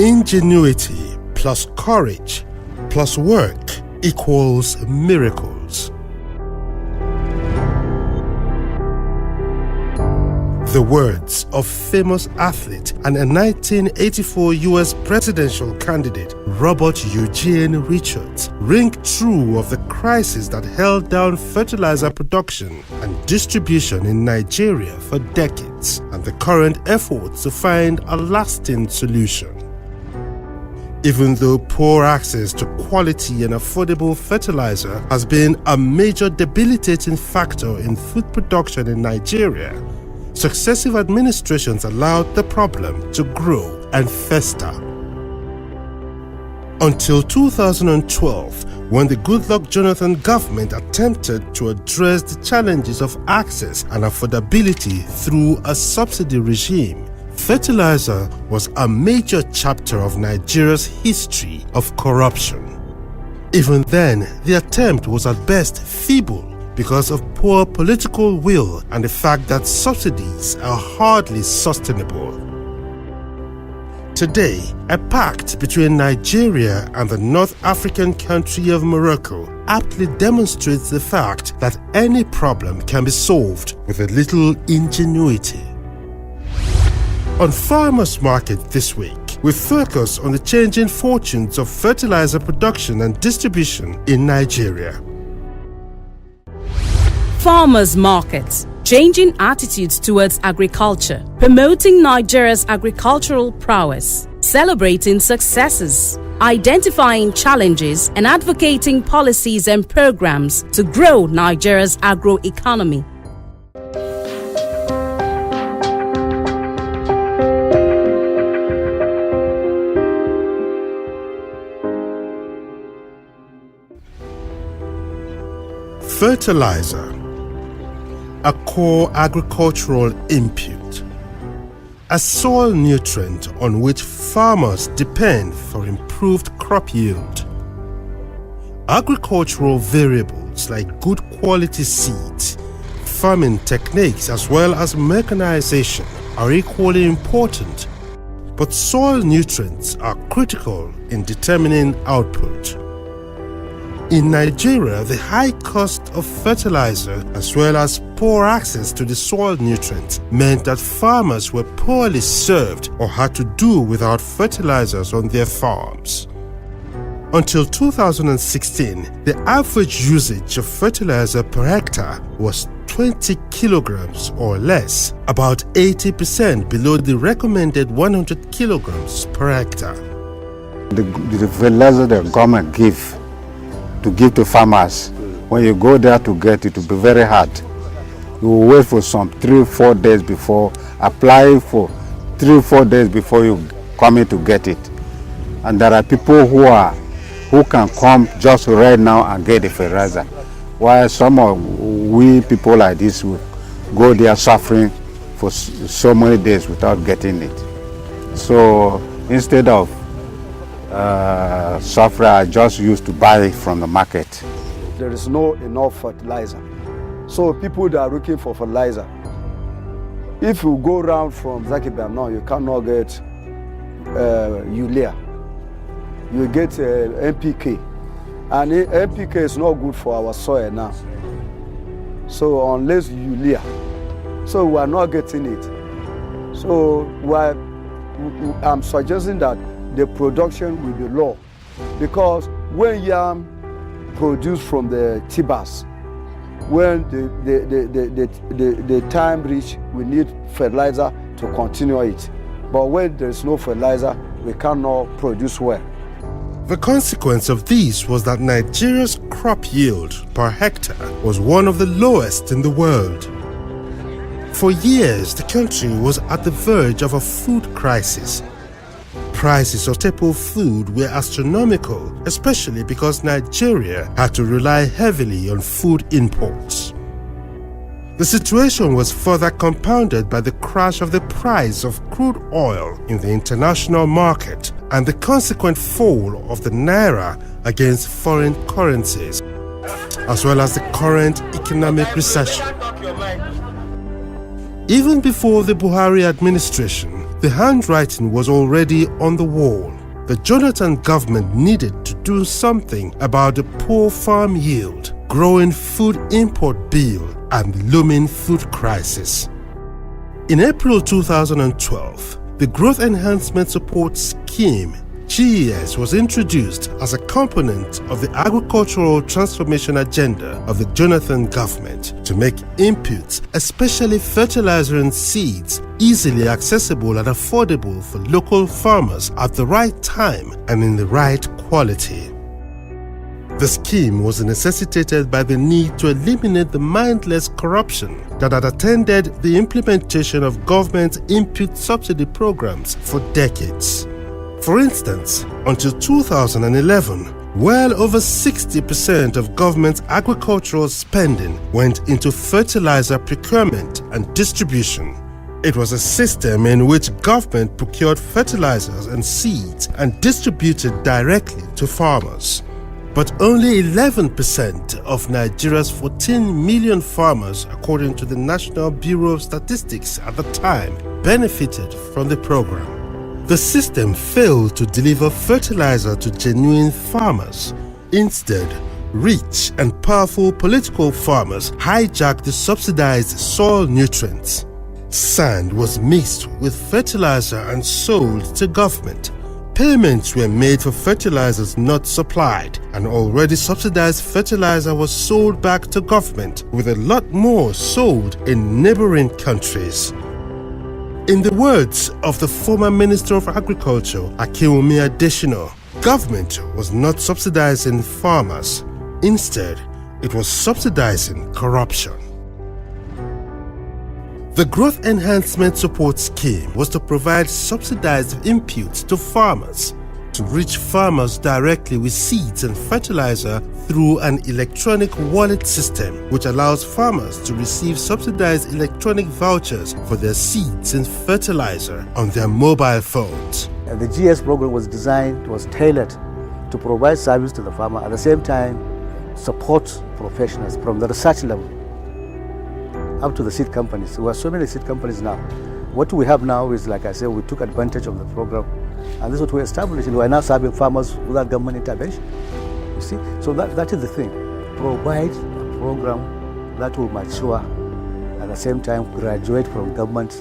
Ingenuity plus courage plus work equals miracles. The words of famous athlete and a 1984 US presidential candidate Robert Eugene Richards ring true of the crisis that held down fertilizer production and distribution in Nigeria for decades and the current efforts to find a lasting solution. Even though poor access to quality and affordable fertilizer has been a major debilitating factor in food production in Nigeria, successive administrations allowed the problem to grow and fester. Until 2012, when the Goodluck Jonathan government attempted to address the challenges of access and affordability through a subsidy regime, fertilizer was a major chapter of Nigeria's history of corruption. Even then, the attempt was at best feeble because of poor political will and the fact that subsidies are hardly sustainable. Today, a pact between Nigeria and the North African country of Morocco aptly demonstrates the fact that any problem can be solved with a little ingenuity. On Farmers Market this week, we focus on the changing fortunes of fertilizer production and distribution in Nigeria. Farmers Markets, changing attitudes towards agriculture, promoting Nigeria's agricultural prowess, celebrating successes, identifying challenges and advocating policies and programs to grow Nigeria's agro-economy. Fertilizer, a core agricultural input, a soil nutrient on which farmers depend for improved crop yield. Agricultural variables like good quality seeds, farming techniques as well as mechanization are equally important, but soil nutrients are critical in determining output. In Nigeria, the high cost of fertilizer as well as poor access to the soil nutrients meant that farmers were poorly served or had to do without fertilizers on their farms. Until 2016, the average usage of fertilizer per hectare was 20 kilograms or less, about 80% below the recommended 100 kilograms per hectare. The fertilizer the government give to farmers, when you go there to get it, will be very hard. You will wait for some 3-4 days before, apply for 3-4 days before you come in to get it. And there are people who can come just right now and get the fertilizer, while some of we people like this will go there suffering for so many days without getting it. So instead of suffering, I just used to buy it from the market. There is no enough fertilizer. So people that are looking for fertilizer, if you go around from Zakibam now, you cannot get urea. You get NPK. And NPK is not good for our soil now. So unless urea. So we are not getting it. So I'm suggesting that the production will be low, because when yam produced from the tubers, when the time reach, we need fertilizer to continue it. But when there is no fertilizer, we cannot produce well. The consequence of this was that Nigeria's crop yield per hectare was one of the lowest in the world. For years, the country was at the verge of a food crisis. Prices of staple food were astronomical, especially because Nigeria had to rely heavily on food imports. The situation was further compounded by the crash of the price of crude oil in the international market and the consequent fall of the naira against foreign currencies, as well as the current economic recession. Even before the Buhari administration, The handwriting was already on the wall. The Jonathan government needed to do something about the poor farm yield, growing food import bill, and looming food crisis. In April 2012, the Growth Enhancement Support Scheme GES was introduced as a component of the agricultural transformation agenda of the Jonathan government to make inputs, especially fertilizer and seeds, easily accessible and affordable for local farmers at the right time and in the right quality. The scheme was necessitated by the need to eliminate the mindless corruption that had attended the implementation of government input subsidy programs for decades. For instance, until 2011, well over 60% of government agricultural spending went into fertilizer procurement and distribution. It was a system in which government procured fertilizers and seeds and distributed directly to farmers. But only 11% of Nigeria's 14 million farmers, according to the National Bureau of Statistics at the time, benefited from the program. The system failed to deliver fertilizer to genuine farmers. Instead, rich and powerful political farmers hijacked the subsidized soil nutrients. Sand was mixed with fertilizer and sold to government. Payments were made for fertilizers not supplied, and already subsidized fertilizer was sold back to government, with a lot more sold in neighboring countries. In the words of the former Minister of Agriculture, Akinwumi Adesina, government was not subsidizing farmers. Instead, it was subsidizing corruption. The Growth Enhancement Support Scheme was to provide subsidized inputs to farmers, to reach farmers directly with seeds and fertilizer through an electronic wallet system, which allows farmers to receive subsidized electronic vouchers for their seeds and fertilizer on their mobile phones. The GS program was designed, was tailored to provide service to the farmer, at the same time support professionals from the research level up to the seed companies. There are so many seed companies now. What we have now is, like I said, we took advantage of the program, and this is what we established. We are now serving farmers without government intervention. You see, so that is the thing. Provide a program that will mature, at the same time graduate from government